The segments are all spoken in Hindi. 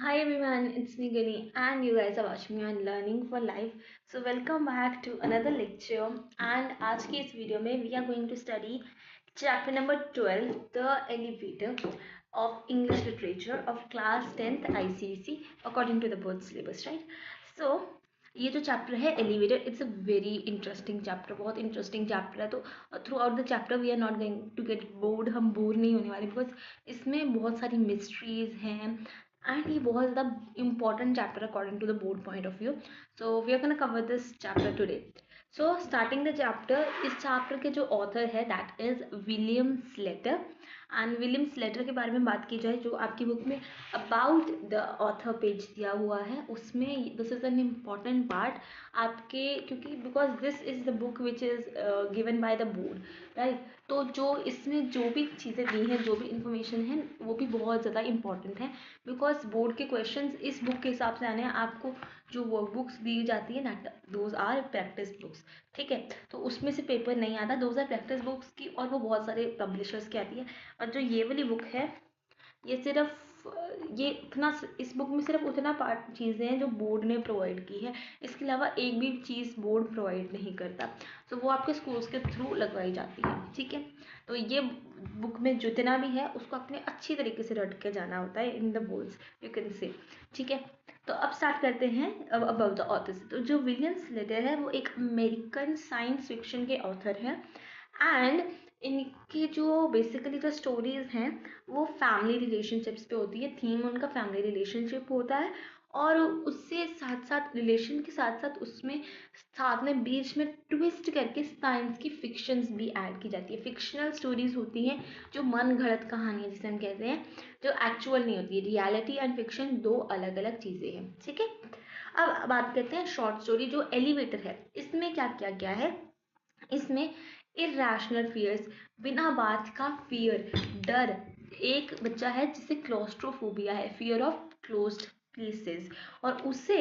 Hi everyone, it's me Gani and you guys are watching me on Learning for Life. So welcome back to another lecture and आज की इस वीडियो में we are going to study chapter number 12 the elevator of English literature of class 10th ICSE according to the board syllabus, right? So ये जो चैप्टर है elevator it's a very interesting chapter, बहुत इंटरेस्टिंग चैप्टर है। तो throughout the chapter we are not going to get bored, हम बोर नहीं होने वाले बिकॉज इसमें बहुत सारी मिस्ट्रीज हैं एंड ये बहुत ज़्यादा important chapter according to the board point of view. So we are gonna cover this chapter today. So starting the chapter, इस चैप्टर के जो ऑथर है that is William Slater. And William Slater के बारे में बात की जाए जो आपकी बुक में अबाउट द ऑथर पेज दिया हुआ है उसमें this is an important part आपके, क्योंकि because this is the book which is given by the board, right. तो जो इसमें जो भी चीज़ें दी हैं, जो भी इंफॉर्मेशन है वो भी बहुत ज़्यादा इंपॉर्टेंट है बिकॉज बोर्ड के क्वेश्चंस इस बुक के हिसाब से आने हैं। आपको जो वर्क बुक्स दी जाती है that those are practice books, ठीक है। तो उसमें से पेपर नहीं आता, दोज आर प्रैक्टिस बुक्स की, और वो बहुत सारे पब्लिशर्स की आती है। और जो ये वाली बुक है ये सिर्फ ये इतना, इस बुक में सिर्फ उतना पार्ट चीज़ें हैं जो बोर्ड ने प्रोवाइड की है, इसके अलावा एक भी चीज़ बोर्ड प्रोवाइड नहीं करता। तो वो आपके स्कूल्स के थ्रू लगवाई जाती है, ठीक है। तो ये बुक में जितना भी है उसको अपने अच्छी तरीके से रट के जाना होता है in the boards, you can से, ठीक है। तो अब स्टार्ट करते हैं अबाउट द ऑथर्स। तो जो विलियम स्लेटर है वो एक अमेरिकन साइंस फिक्शन के ऑथर हैं एंड इनकी जो बेसिकली जो स्टोरीज हैं वो फैमिली रिलेशनशिप्स पे होती है। थीम उनका फैमिली रिलेशनशिप होता है और उससे साथ साथ रिलेशन के साथ साथ उसमें साथ में बीच में ट्विस्ट करके साइंस की फिक्शंस भी ऐड की जाती है। फिक्शनल स्टोरीज होती हैं जो मन घड़त कहानियाँ जिसे हम कहते हैं, जो एक्चुअल नहीं होती है। रियलिटी एंड फिक्शन दो अलग अलग चीज़ें हैं, ठीक है। अब बात करते हैं शॉर्ट स्टोरी जो एलिवेटर है, इसमें क्या किया गया है। इसमें इरेशनल फियर्स, बिना बात का फियर, डर। एक बच्चा है जिसे क्लोस्ट्रोफोबिया है, फियर ऑफ क्लोज्ड प्लेसेस, और उसे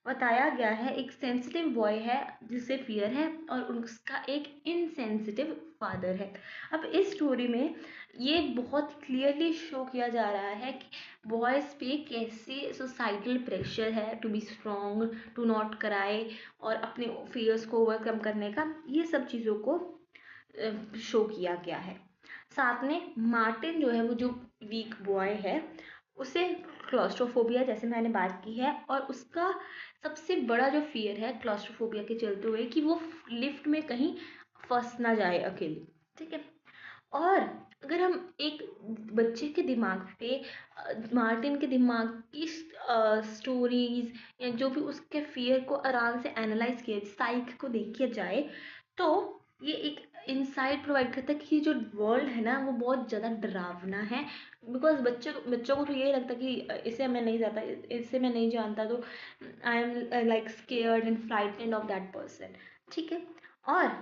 बताया गया है एक सेंसिटिव बॉय है जिसे फियर है और उसका एक इनसेंसिटिव फादर है। अब इस स्टोरी में ये बहुत क्लियरली शो किया जा रहा है कि बॉयज़ पे कैसे सोसाइटल प्रेशर है to be strong, to not cry, और अपने फियर्स को ओवरकम करने का, ये सब चीज़ों को शो किया गया है। साथ में मार्टिन जो है वो जो वीक बॉय है उसे क्लॉस्ट्रोफोबिया जैसे मैंने बात की है, और उसका सबसे बड़ा जो फियर है क्लॉस्ट्रोफोबिया के चलते हुए कि वो लिफ्ट में कहीं फंस ना जाए अकेले, ठीक है। और अगर हम एक बच्चे के दिमाग पे मार्टिन के दिमाग की स्टोरीज या जो भी उसके फियर को आराम से एनालाइज किया, साइक को देखिए जाए, तो ये एक इंसाइट प्रोवाइड करता है कि जो वर्ल्ड है ना वो बहुत ज़्यादा डरावना है। बिकॉज बच्चों को तो यही लगता है कि इसे मैं नहीं जाता, इसे मैं नहीं जानता, तो I am like scared and frightened of that person, ठीक है। और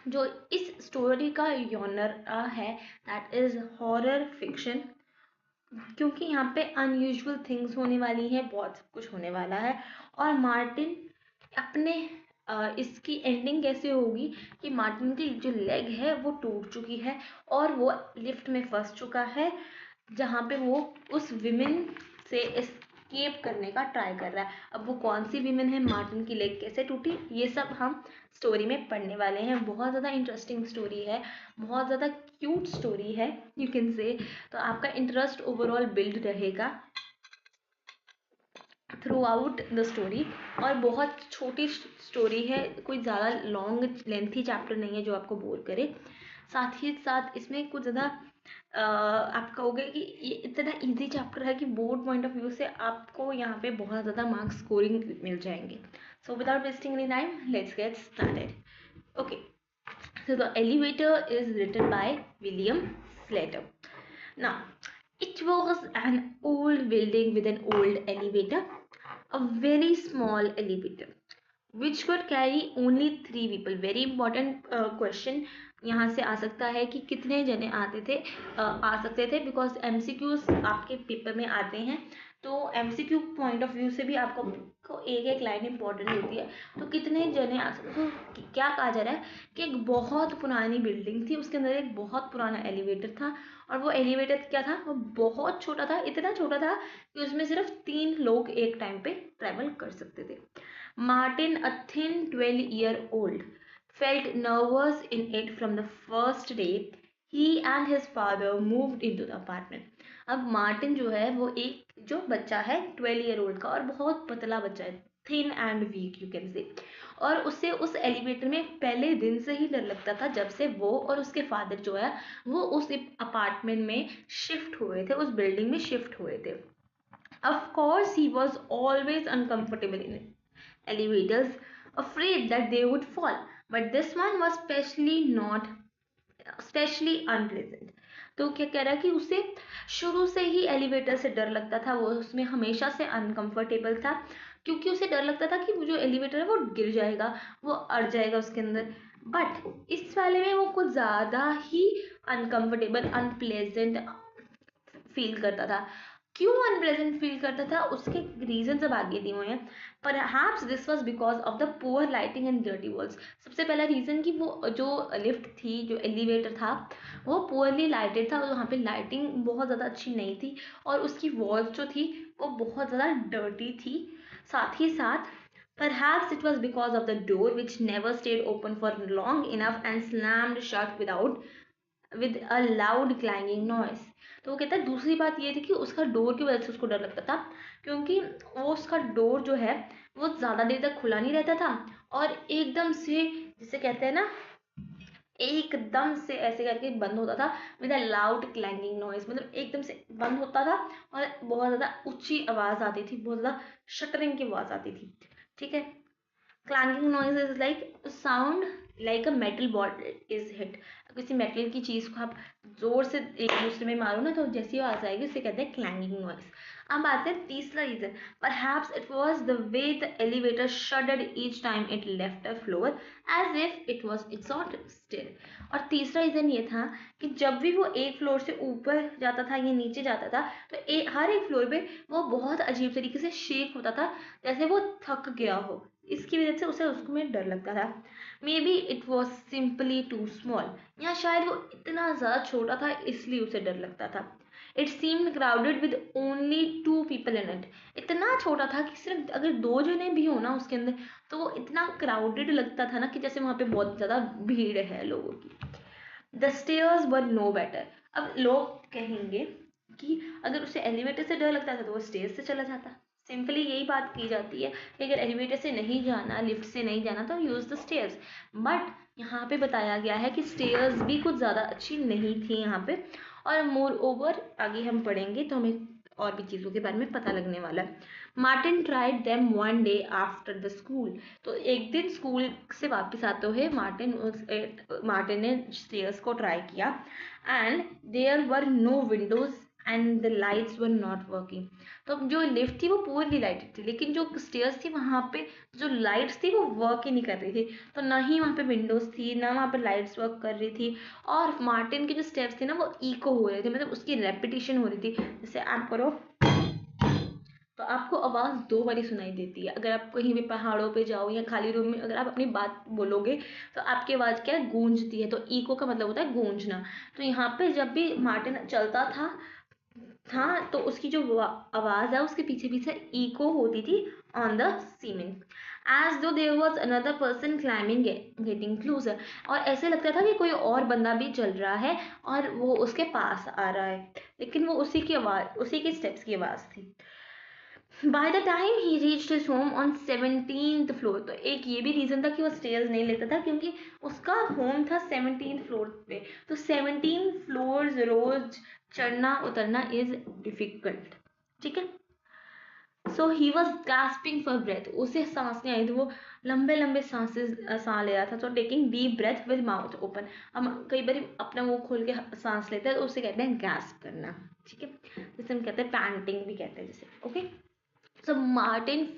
जो इस स्टोरी का जॉनर है दैट इज हॉरर फिक्शन, क्योंकि यहाँ पे अनयूजुअल थिंग्स होने वाली हैं, बहुत कुछ होने वाला है। और मार्टिन अपने इसकी एंडिंग कैसे होगी कि मार्टिन की जो लेग है वो टूट चुकी है और वो लिफ्ट में फंस चुका है जहाँ पे वो उस विमेन से एस्केप करने का ट्राई कर रहा है। अब वो कौन सी विमेन है, मार्टिन की लेग कैसे टूटी, ये सब हम स्टोरी में पढ़ने वाले हैं। बहुत ज़्यादा इंटरेस्टिंग स्टोरी है, बहुत ज़्यादा क्यूट स्टोरी है, यू कैन से। तो आपका इंटरेस्ट ओवरऑल बिल्ड रहेगा थ्रू आउट द स्टोरी। और बहुत छोटी स्टोरी है, कोई ज़्यादा लॉन्ग लेंथी चैप्टर नहीं है जो आपको बोर करे। साथ ही साथ इसमें कुछ ज़्यादा आप कहोगे कि ये इतना इजी चैप्टर है कि बोर्ड पॉइंट ऑफ व्यू से आपको यहाँ पे बहुत ज़्यादा मार्क्स स्कोरिंग मिल जाएंगे। So without wasting any time let's get started. Okay, so the elevator is written by William Slater. Now, it was an old building with an old elevator, a very small elevator which could carry only 3 people. Very important question यहाँ से आ सकता है कि कितने जने आ सकते थे, बिकॉज MCQs आपके पेपर में आते हैं। तो एमसीक्यू पॉइंट ऑफ व्यू से भी आपको एक एक लाइन इंपॉर्टेंट होती है। तो कितने जने आ सकते, तो क्या कहा जा रहा है कि एक बहुत पुरानी बिल्डिंग थी, उसके अंदर एक बहुत पुराना एलिवेटर था, और वो एलिवेटर क्या था, वो बहुत छोटा था, इतना छोटा था कि उसमें सिर्फ 3 लोग एक टाइम पे ट्रेवल कर सकते थे। Martin, a thin 12-year-old, felt nervous in it from the first day he and his father moved into the apartment. अब मार्टिन जो है वो एक जो बच्चा है 12-year-old का, और बहुत पतला बच्चा है, thin and weak you can say, और उससे उस एलिवेटर में पहले दिन से ही डर लगता था, जब से वो और उसके फादर जो है वो उस अपार्टमेंट में शिफ्ट हुए थे, उस बिल्डिंग में शिफ्ट हुए थे। Of course, he was always uncomfortable in elevators, afraid that they would fall. But this one was especially unpleasant. तो क्या कह रहा है कि उसे शुरू से ही एलिवेटर से डर लगता था, वो उसमें हमेशा से अनकंफर्टेबल था, क्योंकि उसे डर लगता था कि वो जो एलिवेटर है वो गिर जाएगा, वो अड़ जाएगा उसके अंदर। बट इस वाले में वो कुछ ज़्यादा ही अनकंफर्टेबल, अनप्लेजेंट फील करता था। क्यों अनप्लेजेंट फील करता था, उसके रीजन अब आगे दिए हुए हैं। Perhaps this was because of the poor lighting and dirty walls. सबसे पहला रीजन कि वो जो लिफ्ट थी, जो एलिवेटर था, वो पुअरली लाइटेड था, और वहाँ पे लाइटिंग बहुत ज़्यादा अच्छी नहीं थी, और उसकी वॉल्स जो थी वो बहुत ज़्यादा डर्टी थी। साथ ही साथ perhaps it was because of the door which never stayed open for long enough and slammed shut with a loud clanging noise. तो वो कहता है दूसरी बात ये थी कि उसका डोर की वजह से उसको डर लगता था, क्योंकि वो उसका डोर जो है वो ज़्यादा देर तक खुला नहीं रहता था, और एकदम से, जिसे कहते हैं ना, एकदम से ऐसे करके बंद होता था, विद अ लाउड क्लैंगिंग नॉइज, मतलब एकदम से बंद होता था और बहुत ज़्यादा ऊंची आवाज़ आती थी, बहुत ज़्यादा शटरिंग की आवाज़ आती थी। ठीक है, क्लैंगिंग noise is like sound like a metal ball is hit. किसी मेटल की चीज़ को आप जोर से एक दूसरे में मारो ना, तो जैसी आवाज आएगी उसे कहते हैं क्लैंगिंग नॉइज। अब आते हैं तीसरा reason, perhaps it was the way the elevator shuddered each time it left a floor as if it was exhausted. और तीसरा रीजन ये था कि जब भी वो एक फ्लोर से ऊपर जाता था या नीचे जाता था, तो हर एक फ्लोर पे वो बहुत अजीब तरीके से शेक होता था, जैसे वो थक गया हो। इसकी वजह से उसे उसको में डर लगता था। Maybe it was simply too small, या शायद वो इतना ज़्यादा छोटा था इसलिए उसे डर लगता था। It seemed crowded with only 2 people in it. इतना छोटा था कि सिर्फ अगर 2 जने भी हो ना उसके अंदर, तो वो इतना क्राउडेड लगता था ना कि जैसे वहाँ पे बहुत ज़्यादा भीड़ है लोगों की। The stairs were no better. अब लोग कहेंगे कि अगर उसे एलिवेटर से डर लगता था तो वो स्टेयर्स से चला जाता। सिंपली यही बात की जाती है कि अगर एलिवेटर से नहीं जाना, लिफ्ट से नहीं जाना, तो यूज़ द स्टेयर्स। बट यहाँ पे बताया गया है कि स्टेयर्स भी कुछ ज़्यादा अच्छी नहीं थी यहाँ पे, और मोर ओवर आगे हम पढ़ेंगे तो हमें और भी चीज़ों के बारे में पता लगने वाला है। Martin tried them one day after the school. तो एक दिन स्कूल से वापस आते हुए मार्टिन ने स्टेयर्स को ट्राई किया, and there were no windows and the lights were not working. तो जो लिफ्ट थी वो पूरी लाइटेड थी, लेकिन जो स्टेयर्स थी वहाँ पे जो लाइट्स थी वो वर्क ही नहीं कर रही थी। तो ना ही वहाँ पे विंडोज थी, ना वहाँ पे लाइट्स वर्क कर रही थी, और मार्टिन के जो स्टेप्स थे ना वो इको हो रहे थे, मतलब उसकी रेपिटेशन हो रही थी। जैसे आप करो तो आपको आवाज़ 2 बारी सुनाई देती है। अगर आप कहीं भी पहाड़ों पे जाओ या खाली रूम में अगर आप अपनी बात बोलोगे तो आपकी आवाज़ क्या है, गूंजती है। तो इको का मतलब होता है गूंजना। तो यहाँ पे जब भी मार्टिन चलता था तो उसकी जो आवाज़ है उसके पीछे पीछे इको होती थी on the cement, as though there was another person climbing getting closer. और ऐसे लगता था कि कोई और बंदा भी चल रहा है और वो उसके पास आ रहा है, लेकिन वो उसी की आवाज़, उसी के स्टेप्स की आवाज़ थी। By the time he reached his home on 17th floor. तो एक ये भी रीज़न था कि वो स्टेयर्स नहीं लेता था, क्योंकि उसका होम था 17th फ्लोर पे। तो 17 फ्लोर्स रोज चढ़ना उतरना इज डिफिकल्ट। ठीक है, सो he was gasping for breath. उसे सांस नहीं आई थी, वो लंबे लंबे सांस ले रहा था। तो taking deep breath with mouth open. हम कई बार अपना मुंह खोल के सांस लेते हैं तो उसे कहते हैं गैस्प करना। ठीक है, जिसे हम कहते हैं पैंटिंग भी कहते हैं जिसे। Okay, so Martins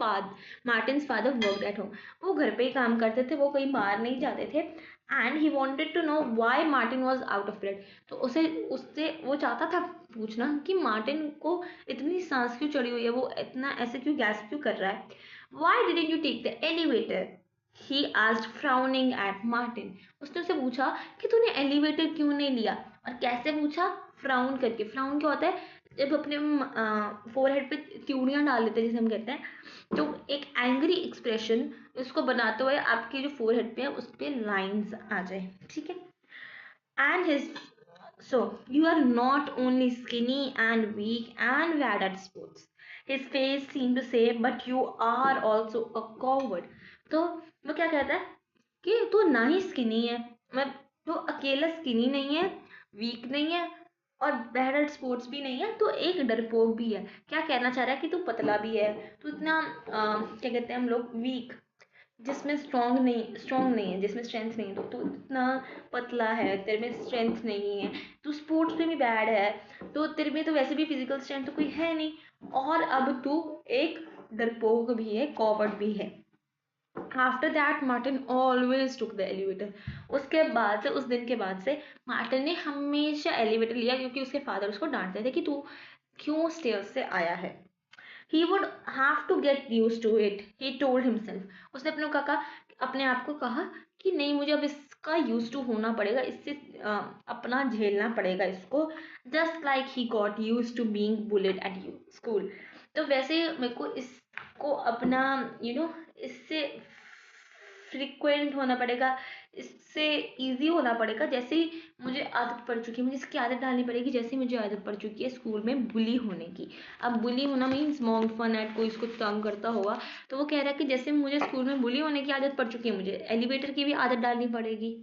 father worked at home. वो घर पे ही काम करते थे, वो कहीं बाहर नहीं जाते थे। And he wanted to know why Martin was out of breath. तो उसे उससे वो चाहता था पूछना कि मार्टिन को इतनी सांस क्यों चढ़ी हुई है, वो इतना ऐसे क्यों गैस क्यों कर रहा है। Why didn't you take the elevator, he asked frowning at Martin. उसने उससे पूछा कि तूने एलिवेटर क्यों नहीं लिया। और कैसे पूछा, फ्राउन करके। फ्राउन क्या होता है, जब अपने फोरहेड पे त्योड़ियां डाल लेते हैं जिसे हम कहते हैं, तो एक एंग्री एक्सप्रेशन इसको बनाते हुए आपके जो फोरहेड पे है उस पे लाइंस आ जाए, ठीक है। And his so you are not only skinny and weak and bad at sports, his face seemed to say, but you are also a coward। तो वो क्या कहता है कि तू ना ही स्किनी है, मैं तो अकेला स्किनी नहीं है, वीक नहीं है और बैड एट स्पोर्ट्स भी नहीं है, तो एक डरपोक भी है। क्या कहना चाह रहा है कि तू पतला भी है, तू इतना क्या कहते हैं हम लोग, वीक, जिसमें स्ट्रॉन्ग नहीं है, जिसमें स्ट्रेंथ नहीं है, तो तू इतना पतला है, तेरे में स्ट्रेंथ नहीं है, तू स्पोर्ट्स में भी बैड है, तो तेरे में तो वैसे भी फिजिकल स्ट्रेंथ तो कोई है नहीं, और अब तू एक डरपोक भी है, कॉवर्ड भी है। After that Martin always took the elevator. उसके बाद से, उस दिन के बाद से मार्टिन ने हमेशा एलिवेटर लिया, क्योंकि उसके फादर उसको डांटते थे कि तू क्यों स्टेयर्स से आया है। He would have to get used to it, he told himself। उसने अपने आप को कहा कि नहीं, मुझे अब इसका यूज टू होना पड़ेगा, इससे अपना झेलना पड़ेगा इसको। Just like he got used to being bullied at you school. तो वैसे मेरे को इसको अपना इससे फ्रिक्वेंट होना पड़ेगा, इससे इजी होना पड़ेगा, जैसे ही मुझे आदत पड़ चुकी है, मुझे इसकी आदत डालनी पड़ेगी जैसे मुझे आदत पड़ चुकी है स्कूल में बुली होने की। अब बुली होना मीन्स मॉन्ग फन एट, कोई इसको तंग करता होगा, तो वो कह रहा है कि जैसे मुझे स्कूल में बुली होने की आदत पड़ चुकी है, मुझे एलिवेटर की भी आदत डालनी पड़ेगी।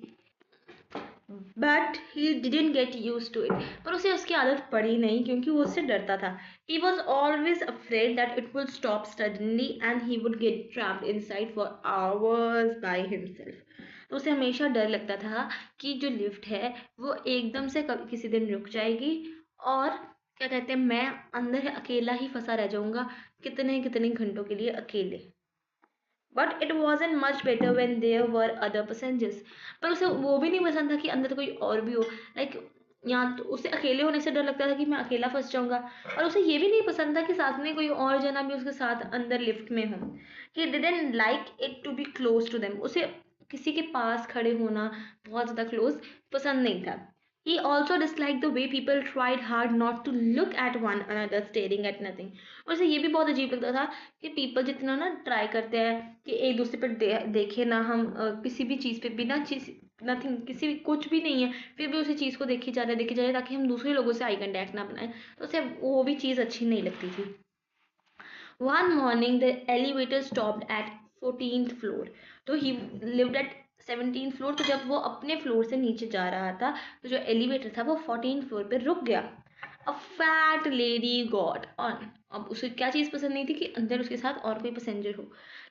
But he didn't get used to it. पर उसे उसकी आदत पड़ी नहीं, क्योंकि वो उससे डरता था। He was always afraid that it would stop suddenly and he would get trapped inside for hours by himself. तो उसे हमेशा डर लगता था कि जो लिफ्ट है वो एकदम से कभी किसी दिन रुक जाएगी, और क्या कहते हैं, मैं अंदर अकेला ही फंसा रह जाऊंगा, कितने कितने घंटों के लिए अकेले। But it wasn't much better when there were other passengers. पर उसे वो भी नहीं पसंद था कि अंदर कोई और भी हो, लाइक यहाँ तो उसे अकेले होने से डर लगता था कि मैं अकेला फंस जाऊंगा, और उसे ये भी नहीं पसंद था कि साथ में कोई और जना भी उसके साथ अंदर लिफ्ट में हो। He didn't like it to be close to them. उसे किसी के पास खड़े होना, बहुत ज़्यादा क्लोज, पसंद नहीं था। He also disliked the way people tried hard not to look at one another staring at nothing। उसे ये भी बहुत अजीब लगता था कि पीपल जितना ना ट्राई करते हैं कि एक दूसरे पर देखे ना हम, किसी भी चीज़ पे बिना चीज, नथिंग, किसी भी कुछ भी नहीं है, फिर भी उसी चीज़ को देखी जा रहे ताकि हम दूसरे लोगों से आई कंटेक्ट ना बनाए, तो उसे वो भी चीज़ अच्छी नहीं लगती थी। One morning the elevator stopped at 14th floor। तो he lived at 17th floor। तो जब वो अपने फ्लोर से नीचे जा रहा था, तो जो एलिवेटर था वो 14th फ्लोर पे रुक गया। A fat lady got on। अब उसे क्या चीज़ पसंद नहीं थी कि अंदर उसके साथ और कोई पैसेंजर हो,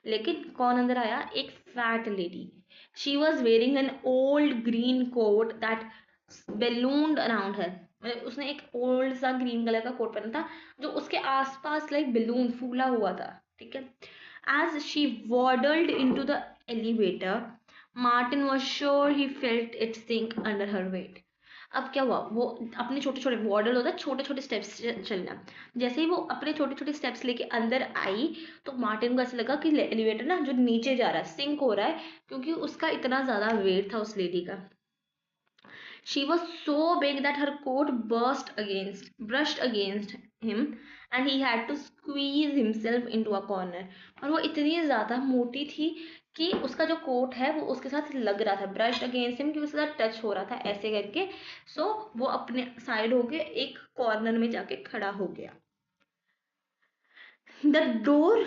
लेकिन कौन अंदर आया, एक fat lady. She was wearing an old green coat that ballooned around her. मतलब उसने एक ओल्ड सा ग्रीन कलर का कोट पहना था जो उसके आसपास लाइक बलून फूला हुआ था, ठीक है। As she waddled into the elevator, Martin was sure he felt it sink under her weight। अब क्या हुआ, वो अपने छोटे छोटे वॉडल होता है, छोटे छोटे स्टेप्स चलना, जैसे ही वो अपने छोटे छोटे स्टेप्स लेके अंदर आई, तो मार्टिन को ऐसा लगा कि एलिवेटर ना जो नीचे जा रहा है, सिंक हो रहा है, क्योंकि उसका इतना ज्यादा वेट था उस लेडी का। She was so big that her coat brushed against him, and he had to squeeze himself into a corner। और वो इतनी ज़्यादा मोटी थी कि उसका जो कोट है वो उसके साथ लग रहा था, ब्रश्ड अगेंस्ट हिम, कि उसके साथ टच हो रहा था ऐसे करके। सो वो अपने साइड होके एक कॉर्नर में जाके खड़ा हो गया। The door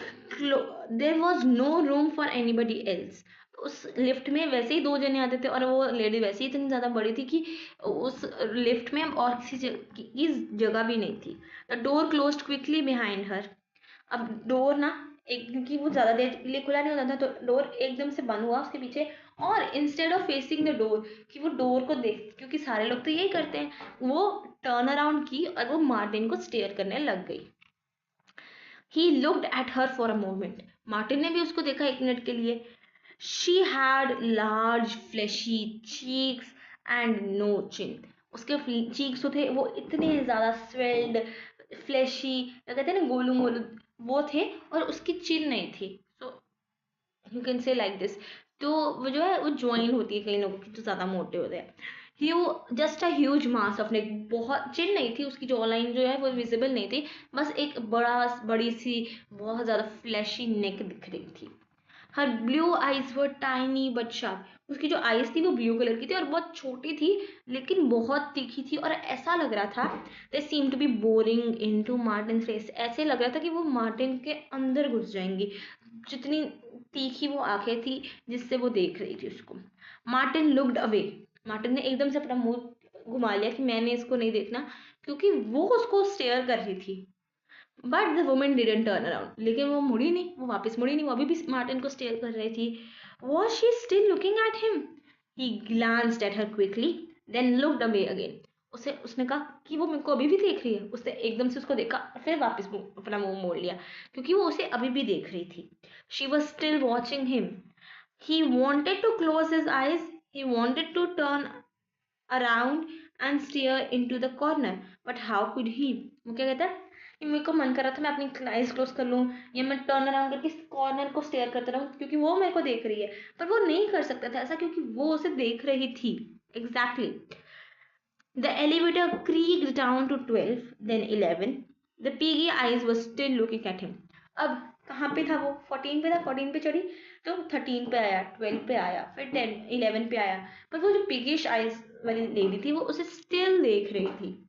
there was no room for anybody else. उस लिफ्ट में वैसे ही दो जने आते थे, और वो लेडी वैसे ही इतनी ज़्यादा बड़ी थी कि उस लिफ्ट में और किसी की जगह भी नहीं थी। The door closed quickly behind her. अब डोर ना, एक, क्योंकि वो ज़्यादा देर के लिए खुला नहीं होता था, तो डोर एकदम से बंद हुआ उसके पीछे। और instead of facing the door, कि वो डोर को देख, क्योंकि सारे लोग तो यही करते हैं, वो टर्न अराउंड की और वो मार्टिन को स्टेयर करने लग गई। He looked at her for a moment। Martin ने भी उसको देखा एक मिनट के लिए। She had large flashy cheeks and no chin. उसके चीक्स जो थे वो इतने ज़्यादा स्वेल्ड, फ्लैशी, कहते हैं ना गोलू मोलू, वो थे, और उसकी चिन नहीं थी। सो यू कैन से लाइक दिस। तो वो जो है वो ज्वाइन होती है कई लोगों की, तो ज़्यादा मोटे होते हैं। Hue just a huge mass of neck, बहुत चिन नहीं थी उसकी, जॉ लाइन जो है वो विजिबल नहीं थी, बस एक बड़ी सी बहुत ज़्यादा फ्लैशी नेक दिख रही थी। Her blue eyes were tiny but sharp. उसकी जो आईज थी वो ब्लू कलर की थी और बहुत छोटी थी, लेकिन बहुत तीखी थी, और ऐसा लग रहा था they seem to be boring into Martin face. ऐसे लग रहा था कि वो मार्टिन के अंदर घुस जाएंगी, जितनी तीखी वो आंखें थी जिससे वो देख रही थी उसको। Martin looked away. मार्टिन ने एकदम से अपना मुंह घुमा लिया कि मैंने इसको नहीं देखना, क्योंकि वो उसको स्टेयर कर रही थी। But the woman didn't turn around, लेकिन वो मुड़ी नहीं, वो वापस मुड़ी नहीं, वो अभी भी मार्टिन को स्टेयर कर रही थी। Was she still looking at him? He glanced at her quickly, then looked away again. उसने कहा कि वो मेरे को अभी भी देख रही है। उसने एकदम से उसको देखा, फिर वापस अपना मुंह मोड़ लिया, क्योंकि वो उसे अभी भी देख रही थी। She was still watching him. He wanted to close his eyes, he wanted to turn around and stare into the corner, but how could he? वो क्या कहता है कि मेरे को मन कर रहा था मैं अपनी आइज क्लोज कर लूँ, या मैं टर्न अराउंड करके कॉर्नर को स्टेयर करता रहूँ, क्योंकि वो मेरे को देख रही है। पर वो नहीं कर सकता था ऐसा, क्योंकि वो उसे देख रही थी। Exactly. The elevator creaked down to 12, then 11. The piggy eyes were still looking at him. अब कहाँ पे था वो? 14 पे था, 14 पे चढ़ी, तो 13 पे आया, 12 पे आया, फिर 10 11 पे आया। पर वो जो पिगिश आइज वाली लेडी थी वो उसे स्टिल देख रही थी।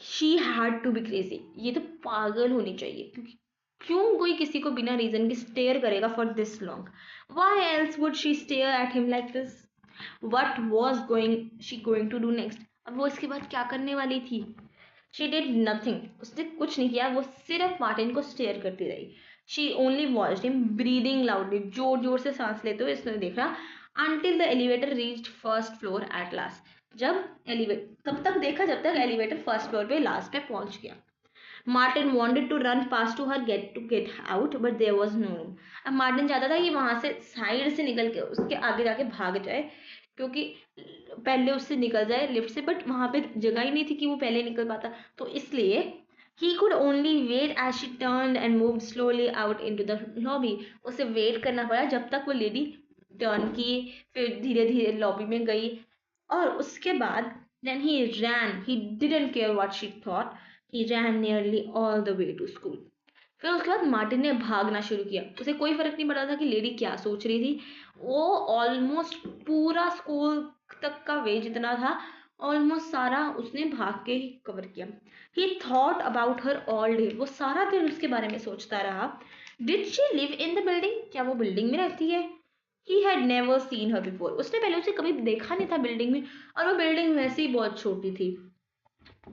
She had to be crazy. ये तो पागल होनी चाहिए, क्योंकि क्यों कोई किसी को बिना रीजन के स्टेयर करेगा for this long? Why else would she stare at him like this? What was going to do next? अब वो इसके बाद क्या करने वाली थी? She did nothing. उसने कुछ नहीं किया, वो सिर्फ मार्टिन को स्टेयर करती रही। She only watched him breathing loudly, जोर जोर से सांस लेते हुए इसने देखा, until the elevator reached first floor at last। जब एलिवेटर, तब तक देखा जब तक एलिवेटर फर्स्ट फ्लोर पे लास्ट पे पहुंच गया। Martin wanted to run past to her get out, but there was no room। अब मार्टिन चाहता था कि वहां से साइड से निकल के उसके आगे जाके भाग जाए, क्योंकि पहले उससे निकल जाए लिफ्ट से, बट वहां पे जगह ही नहीं थी कि वो पहले निकल पाता, तो इसलिए he could only wait as she turned and moved slowly out into the lobby। उसे वेट करना पड़ा जब तक वो लेडी टर्न की, फिर धीरे धीरे लॉबी में गई, और उसके बाद then he ran, he didn't care what she thought, he ran nearly all the way to school। फिर उसके बाद मार्टिन ने भागना शुरू किया। उसे कोई फर्क नहीं पड़ा था कि लेडी क्या सोच रही थी। वो ऑलमोस्ट पूरा स्कूल तक का वे जितना था, ऑलमोस्ट सारा उसने भाग के ही कवर किया। ही thought about her all day. वो सारा दिन उसके बारे में सोचता रहा। Did she live in the building? क्या वो बिल्डिंग में रहती है? He had never seen her before. उसने पहले उसे कभी देखा नहीं था बिल्डिंग में, और वो बिल्डिंग वैसे ही बहुत छोटी थी,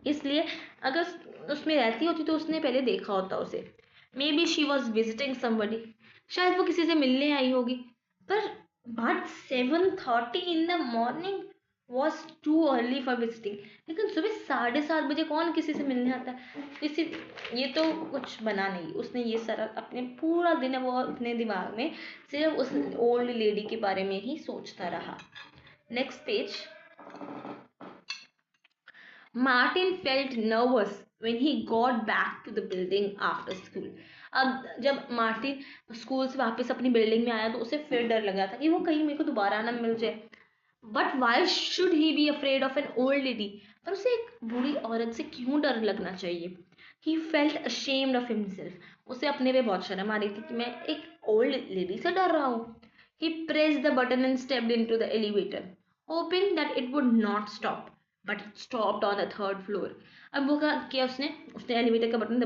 इसलिए अगर उसमें रहती होती तो उसने पहले देखा होता उसे। May be she was visiting somebody. शायद वो किसी से मिलने आई होगी। पर but 7:30 in the morning was too early for visiting. लेकिन सुबह 7:30 बजे कौन किसी से मिलने आता है? किसी, ये तो कुछ बना नहीं। उसने ये सारा अपने पूरा दिन वो अपने दिमाग में सिर्फ उस ओल्ड लेडी के बारे में ही सोचता रहा। Next page. Martin felt nervous when he got back to the building after school। अब जब मार्टिन स्कूल से वापस अपनी बिल्डिंग में आया तो उसे फिर डर लगा था कि वो कहीं मेरे को दोबारा ना मिल जाए। But why should he be afraid of an old lady? पर उसे एक बूढ़ी औरत से क्यों डर लगना चाहिए? He felt ashamed of himself। उसे अपने पे बहुत शर्म आ रही थी कि मैं एक ओल्ड लेडी से डर रहा हूँ। He pressed the button and stepped into the elevator, hoping that it would not stop, but it stopped on the third floor। अब वो क्या किया उसने? उसने एलिवेटर का बटन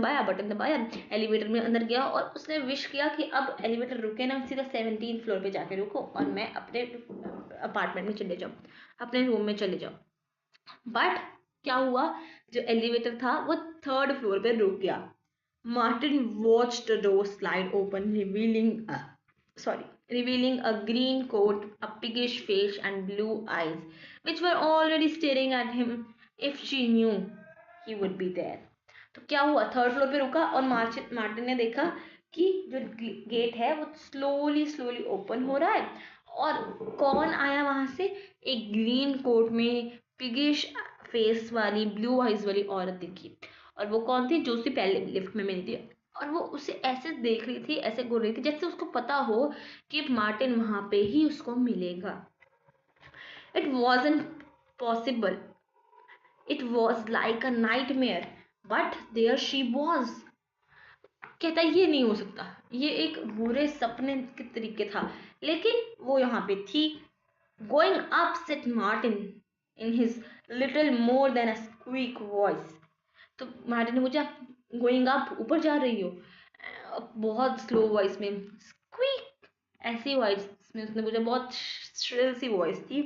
दबाया, एलिवेटर में अंदर गया, और उसने विश किया कि अब एलिवेटर रुके ना, सीधा 17 फ्लोर पे जाके रुको और मैं अपने अपार्टमेंट में चले जाऊँ, अपने रूम में चले जाऊँ। बट क्या हुआ? जो एलिवेटर था वो थर्ड फ्लोर पे रुक गया। Martin watched the door slide open, revealing a green coat, a piggish face, and blue eyes, which were already staring at him if she knew he would be there। तो क्या हुआ? थर्ड फ्लोर पे रुका और मार्टिन ने देखा कि जो गेट है वो स्लोली स्लोली ओपन हो रहा है और कौन आया वहां से, एक ग्रीन कोट में पिगिश फेस वाली ब्लू आइज वाली औरत दिखी। और वो कौन थी, जो उसे पहले लिफ्ट में मिली थी। और वो उसे ऐसे देख रही थी, ऐसे घूर रही थी जैसे उसको पता हो कि मार्टिन वहां पे ही उसको मिलेगा। It wasn't possible, it was like a nightmare, but there she was. कहता ये नहीं हो सकता, ये एक बुरे सपने के तरीके था, लेकिन वो यहाँ पे थी। Going up set Martin in his little more than a squeak voice. तो मार्टिन ने पूछा, गोइंग अप, ऊपर जा रही हो? बहुत स्लो वॉइस में, स्क्वीक ऐसी वॉइस में उसने पूछा, बहुत श्रिल सी वॉइस थी।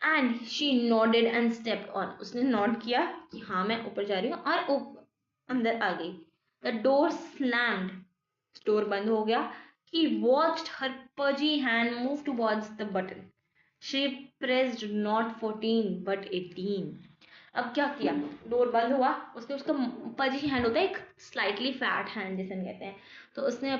And she nodded and stepped on, उसने नॉड किया कि हाँ मैं ऊपर जा रही हूँ, और अंदर आ गई। द डोर स्लैम्ड, डोर बंद हो गया। He watched her pudgy hand move towards the button. She pressed not 14 but 18. अब क्या किया, डोर बंद हुआ, उसने उसका पजी हैंड होता है एक स्लाइटली फैट हैंड जिसे हम कहते हैं, तो उसने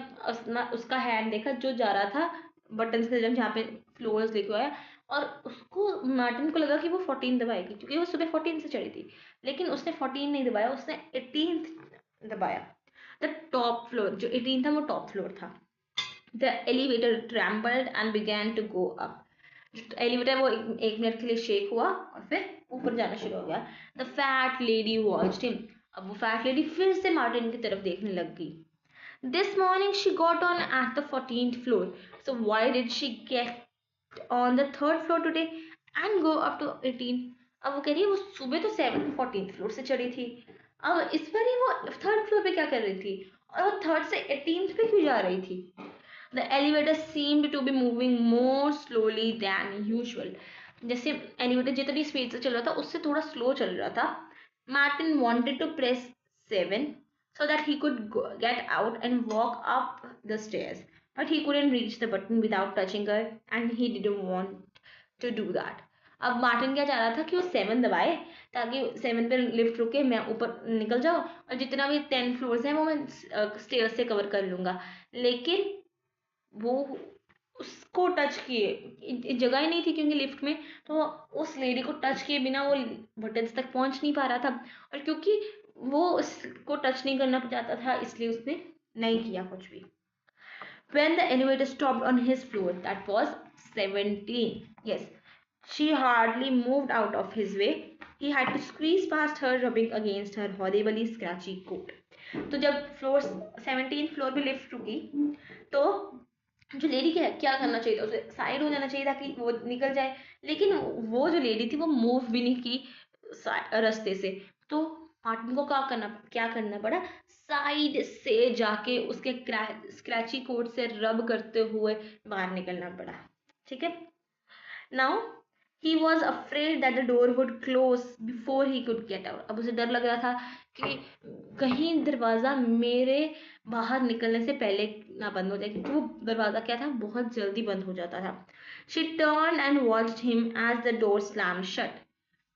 उसका हैंड देखा जो जा रहा था बटन से, जब जहाँ पे फ्लोर्स लिखे आया, और उसको मार्टिन को लगा कि वो 14 दबाएगी क्योंकि वो सुबह 14 से चढ़ी थी, लेकिन उसने 14 नहीं दबाया, उसने 18 दबाया। द टॉप फ्लोर, जो 18 था वो टॉप फ्लोर था। The elevator trampled and began to go up. Elevator वो एक मिनट के लिए शेक हुआ और फिर ऊपर जाना शुरू हो गया। The fat lady watched him, अब वो फैट लेडी फिर से मार्टिन की तरफ देखने लग गई। This morning she got on at the 14th floor, so why did she get on the 3rd floor today and go up to 18? अब वो कह रही है वो सुबह तो 14th फ्लोर से चढ़ी थी, अब इस बार ही वो 3rd फ्लोर पे क्या कर रही थी, और वो 3rd से 18th पे क्यों जा रही थी? The elevator seemed to be moving more slowly than usual. जैसे एलिवेटर जितनी स्पीड से चल रहा था उससे थोड़ा स्लो चल रहा था। Martin wanted to press 7 so that he could get out and walk up the stairs, but he couldn't reach the button without touching her, and he didn't want to do that. अब मार्टिन क्या चाह रहा था कि वो 7 दबाए ताकि 7 पे लिफ्ट रुके, मैं ऊपर निकल जाऊँ और जितना भी 10 फ्लोर्स हैं वो मैं स्टेयर्स से कवर कर लूँगा, लेकिन वो उसको टच किए जगह ही नहीं थी क्योंकि लिफ्ट में, तो उस लेडी को टच किए बिना वो बटन तक पहुंच नहीं पा रहा था, और क्योंकि वो उसको टच नहीं करना चाहता था इसलिए उसने नहीं किया कुछ भी। When the elevator stopped on his floor, that was 17. Yes, she hardly moved out of his way. He had to squeeze past her, rubbing against her horribly scratchy coat. तो जब फ्लोर 17 फ्लोर पे लिफ्ट रुकी तो जो लेडी क्या करना चाहिए था, उसे साइड हो जाना चाहिए था कि वो निकल जाए, लेकिन वो जो लेडी थी वो मूव भी नहीं की रास्ते से। तो मार्टिन को क्या करना पड़ा, साइड से जाके उसके स्क्रैची कोट से रब करते हुए बाहर निकलना पड़ा। ठीक है, now he was afraid that the door would close before he could get out. अब उसे डर लग रहा था कि कहीं दरवाज़ा मेरे बाहर निकलने से पहले ना बंद हो जाए, क्योंकि वो दरवाज़ा क्या था, बहुत जल्दी बंद हो जाता था। She turn and watched him as the door slam shut.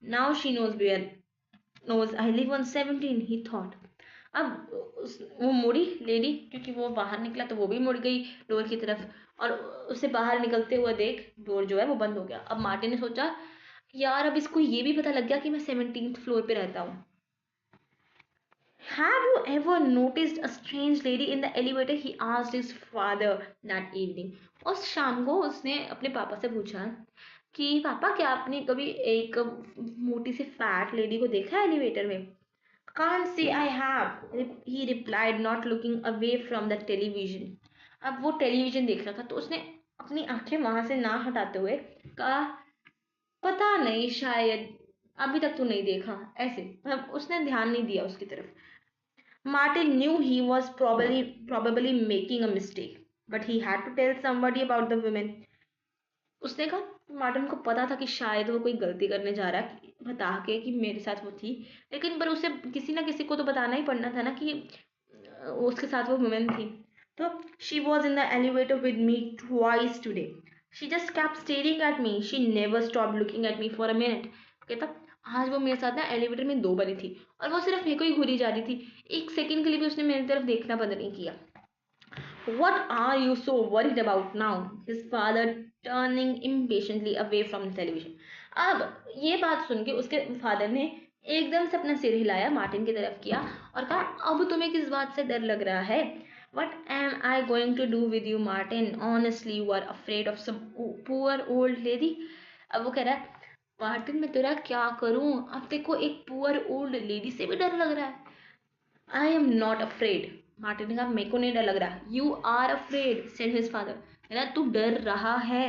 Now she knows I live on 17, he thought. अब वो मुड़ी लेडी, क्योंकि वो बाहर निकला तो वो भी मुड़ गई डोर की तरफ, और उसे बाहर निकलते हुए देख डोर जो है वो बंद हो गया। अब मार्टिन ने सोचा यार अब इसको ये भी पता लग गया कि मैं 17th फ्लोर पे रहता हूँ। Have you ever noticed a strange lady in the elevator? He asked his father that evening. उस शाम को उसने अपने पापा से पूछा कि पापा क्या आपने कभी एक मोटी सी फैट लेडी को देखा है एलिवेटर में? Can't say I have, he replied, not looking away from the television. अब वो टेलीविजन देख रहा था तो उसने अपनी आंखें वहां से ना हटाते हुए कहा पता नहीं, शायद अभी तक तो नहीं देखा, ऐसे मतलब उसने ध्यान नहीं दिया उसकी तरफ। Martin knew he was probably making a mistake, but he had to tell somebody about the women. उसने कहा मार्टिन को पता था कि शायद वो कोई गलती करने जा रहा है बता के कि मेरे साथ वो थी, लेकिन पर उसे किसी ना किसी को तो बताना ही पड़ना था ना कि उसके साथ वो वुमेन थी। तो she was in the elevator with me twice today, she just kept staring at me, she never stopped looking at me for a minute. कहता आज वो मेरे साथ ना एलिवेटर में 2 बारी थी और वो सिर्फ मेरे को ही घूरी जा रही थी, एक सेकंड के लिए भी उसने मेरी तरफ देखना बंद नहीं किया। What are you so worried about now? His father turning impatiently away from the television. अब ये बात सुन के उसके फादर ने एकदम से अपना सिर हिलाया, मार्टिन की तरफ किया और कहा, अब तुम्हें किस बात से डर लग रहा है? What am I going to do with you, Martin? Honestly, you are afraid of some poor old lady. अब वो कह रहा है, मार्टिन मैं तेरा क्या करूं, अब देखो एक पुअर ओल्ड लेडी से भी डर लग रहा है। I am not afraid, Martin ने कहा, मेरे को नहीं डर लग रहा। You are afraid, said his father, है ना, तू डर रहा है।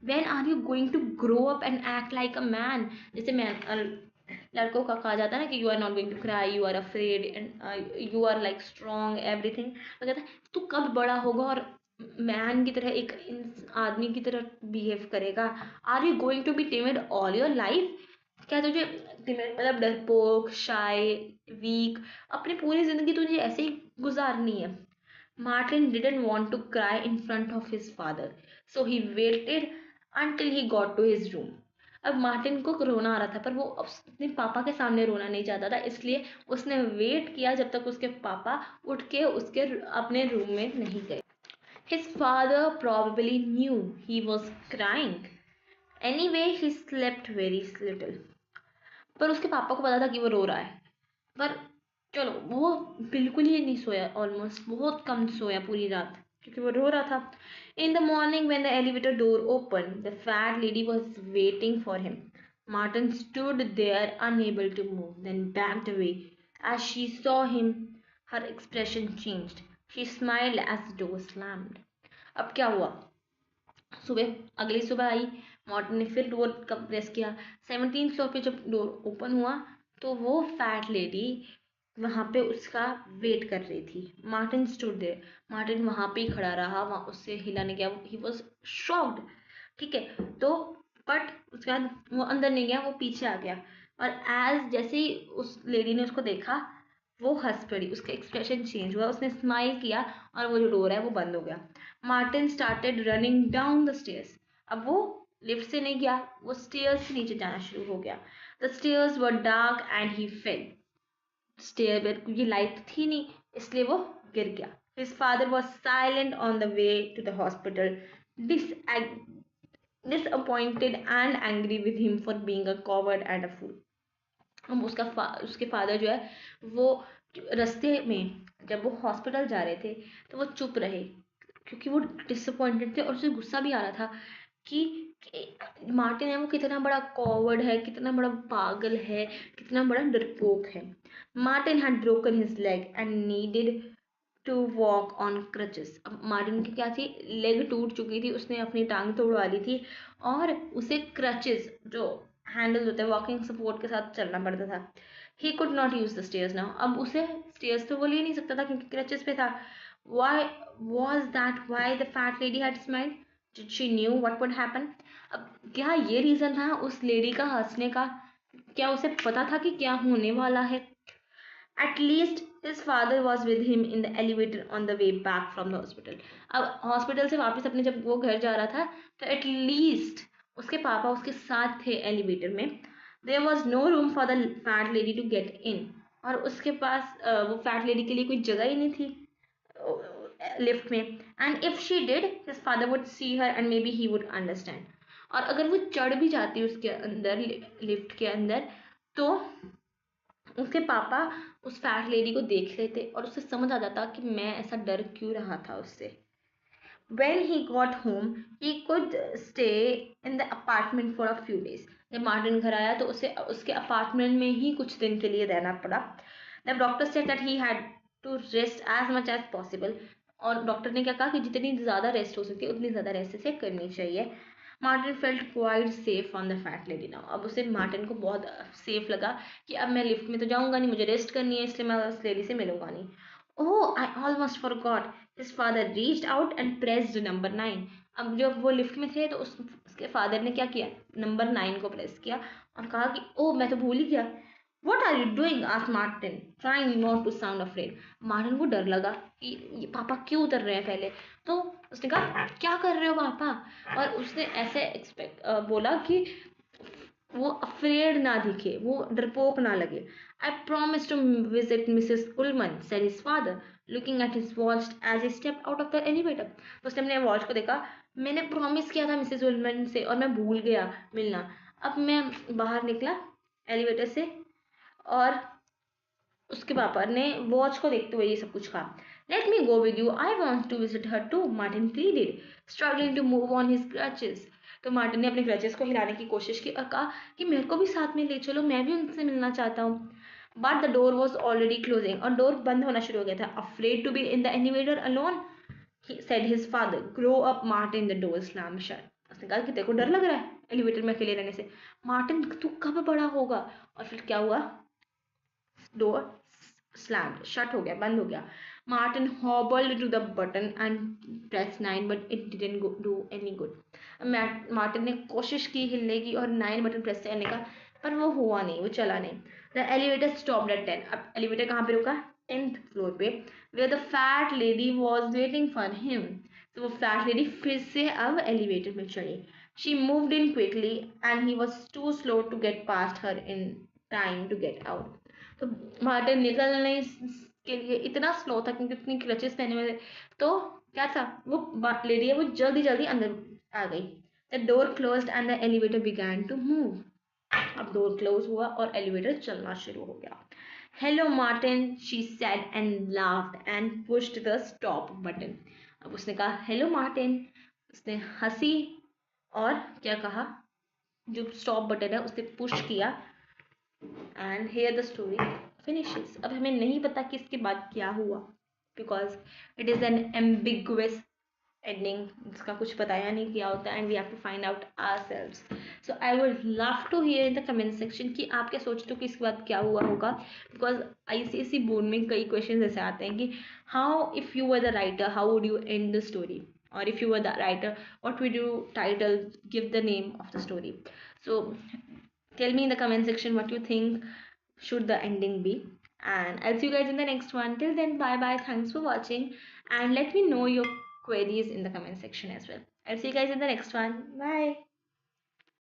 When are you going to grow up and act like a man? जैसे मैं लड़कों का कहा जाता है ना कि you are not going to cry, you are afraid and you are like strong everything. तो कहता है तू कब बड़ा होगा और मैन की तरह, एक आदमी की तरह बिहेव करेगा? Are you going to be timid all your life? क्या तुझे टिमिड मतलब डरपोक, शाय, वीक अपनी पूरी जिंदगी तुझे ऐसे ही गुजारनी है? Martin didn't want to cry in front of his father, so he waited until he got to his room. अब मार्टिन को रोना आ रहा था पर वो अपने पापा के सामने रोना नहीं चाहता था, इसलिए उसने वेट किया जब तक उसके पापा उठ के उसके अपने रूम में नहीं गए। His father probably knew he was crying. Anyway, he slept very little. पर उसके पापा को पता था कि वो रो रहा है, पर चलो वो बिल्कुल ही नहीं सोया, ऑलमोस्ट बहुत कम सोया पूरी रात क्योंकि वो रो रहा था। In the morning when the elevator door open, the fat lady was waiting for him. Martin stood there unable to move, then backed away as she saw him. Her expression changed, she smiled as the door slammed. अब क्या हुआ? सुबह, अगली सुबह आई, मार्टिन ने फिर डोर का प्रेस किया। 17 फ्लोर पे जब डोर ओपन हुआ तो वो फैट लेडी वहां पे उसका वेट कर रही थी। मार्टिन स्टूड देयर, मार्टिन वहां पे ही खड़ा रहा, वहां उससे हिला नहीं गया, ही वॉज शॉक्ड। ठीक है, तो बट उसके बाद वो अंदर नहीं गया, वो पीछे आ गया और एज जैसे ही उस लेडी ने उसको देखा वो हंस पड़ी, उसका एक्सप्रेशन चेंज हुआ, उसने स्माइल किया और वो जो डोर है वो बंद हो गया। Martin started running down the stairs. अब वो लिफ्ट से नहीं गया, वो स्टेयर्स से नीचे जाना शुरू हो गया। The stairs were dark and he fell. Stair पर क्योंकि लाइट थी नहीं इसलिए वो गिर गया। His father was silent on the way to the hospital, disappointed and angry with him for being a coward and a fool. हम उसके फादर जो है वो रास्ते में जब वो हॉस्पिटल जा रहे थे तो वो चुप रहे क्योंकि वो डिसअपॉइंटेड थे और उसे गुस्सा भी आ रहा था कि मार्टिन है वो कितना बड़ा कॉवर्ड है, कितना बड़ा पागल है, कितना बड़ा डरपोक है। Martin had broken his leg and needed to walk on crutches. अब मार्टिन की क्या थी, लेग टूट चुकी थी, उसने अपनी टांग तोड़वा ली थी और उसे क्रचेस जो हैंडल होते हैं वॉकिंग सपोर्ट के साथ चलना पड़ता था। He could not use the stairs now, अब उसे स्टेयर्स तो वो ले नहीं सकता था क्योंकि क्रचेस पे था। Why was that why the fat lady had smiled? Did she knew what would happen? अब क्या ये रीजन था उस लेडी का हंसने का? क्या उसे पता था कि क्या होने वाला है? At least his father was with him in the elevator on the way back from the hospital. अब हॉस्पिटल से वापस अपने जब वो घर जा रहा था तो एटलीस्ट उसके पापा उसके साथ थे एलिवेटर में। There was no room for the fat lady to get in, और उसके पास वो फैट लेडी के लिए कोई जगह ही नहीं थी लिफ्ट में। And if she did his father would see her and may be he would understand. और अगर वो चढ़ भी जाती उसके अंदर लिफ्ट के अंदर तो उसके पापा उस फैट लेडी को देख लेते और उसे समझ आ जाता कि मैं ऐसा डर क्यों रहा था उससे। When he got home, he could stay in the apartment for a few days. जब मार्टिन घर आया तो उसे उसके अपार्टमेंट में ही कुछ दिन के लिए रहना पड़ा। The doctor said that he had to rest as much as possible. और डॉक्टर ने क्या कहा कि जितनी ज़्यादा रेस्ट हो सके उतनी ज़्यादा रेस्ट से करनी चाहिए। Martin felt quite safe on the fat lady now. अब उसे मार्टिन को बहुत सेफ लगा कि अब मैं लिफ्ट में तो जाऊंगा नहीं, मुझे रेस्ट करनी है, इसलिए मैं उस लेडी से मिलूंगा नहीं। Oh I almost forgot, his father reached out and pressed number 9। अब जब वो लिफ्ट में थे तो उसके फादर ने क्या किया, नंबर 9 को प्रेस किया और कहा कि ओह मैं तो भूल ही गया। What are you doing? asked Martin, trying not to sound afraid. Martin को डर लगा कि ये पापा क्यों उतर रहे हैं पहले, तो उसने कहा क्या कर रहे हो पापा? और उसने ऐसे बोला कि वो अफ्रेड ना दिखे, वो डरपोक ना लगे. I promise to visit Mrs Ullman, said his father, looking at his watch as he step out of the elevator. तो उसने अपने वॉच को देखा. मैंने प्रॉमिस किया था मिसेस उलमन से और मैं भूल गया मिलना. अब मैं बाहर निकला एलिवेटर से और उसके पापा ने वॉच को देखते हुए ये सब कुछ कहा. Let me go with you, I want to visit her too, Martin pleaded, struggling to move on his crutches. तो मार्टिन ने अपने क्रचेस को हिलाने की कोशिश की और कहा कि मेरे को भी साथ में ले चलो, मैं भी उनसे मिलना चाहता हूँ. But the door was already closing, और डोर बंद होना शुरू हो गया था. Afraid to be in the elevator alone, said his father. Grow up, Martin. The door slammed shut. उसने कहा कि तेरे को डर लग रहा है एलिवेटर में अकेले रहने से. मार्टिन तू कब बड़ा होगा. और फिर क्या हुआ, डोर slammed shut हो गया, बंद हो गया. Martin hobbled to the button and pressed 9 but it didn't do any good. Martin ने कोशिश की हिलने की और 9 बटन प्रेस करने का, पर वो हुआ नहीं, वो चला नहीं. The elevator stopped at 10. अब एलिवेटर कहाँ पे रुका, 10th फ्लोर पे, where the fat lady was waiting for him. तो वो फैट लेडी फिर से अब एलिवेटर में चढ़ी. She moved in quickly and he was too slow to get past her in time to get out. तो मार्टिन निकलने के लिए इतना स्लो था क्योंकि उतनी क्रचेस पहने हुए थे. तो क्या था, वो लेडी है वो जल्दी जल्दी अंदर आ गई. The door closed and the elevator began to move. अब डोर क्लोज हुआ और एलिवेटर चलना शुरू हो गया. Hello Martin, she said and laughed and pushed the stop button. अब उसने कहा हेलो मार्टिन, उसने हंसी और क्या कहा, जो स्टॉप बटन है उसने पुश किया. And here the story finishes. अब हमें नहीं पता कि इसके बाद क्या हुआ, because it is an ambiguous ending. इसका कुछ बताया नहीं किया होता and we have to find out ourselves. So I would love to hear in the comment section कि आप क्या सोचते हो कि इसके बाद क्या हुआ होगा. बिकॉज आईसीएसई बोर्ड में कई क्वेश्चन ऐसे आते हैं कि how if you were the writer how would you and the story, or if you were the writer what would you title, give the name of the story. So tell me in the comment section what you think should the ending be, and I'll see you guys in the next one. Till then, bye bye, thanks for watching, and let me know your queries in the comment section as well. I'll see you guys in the next one. Bye.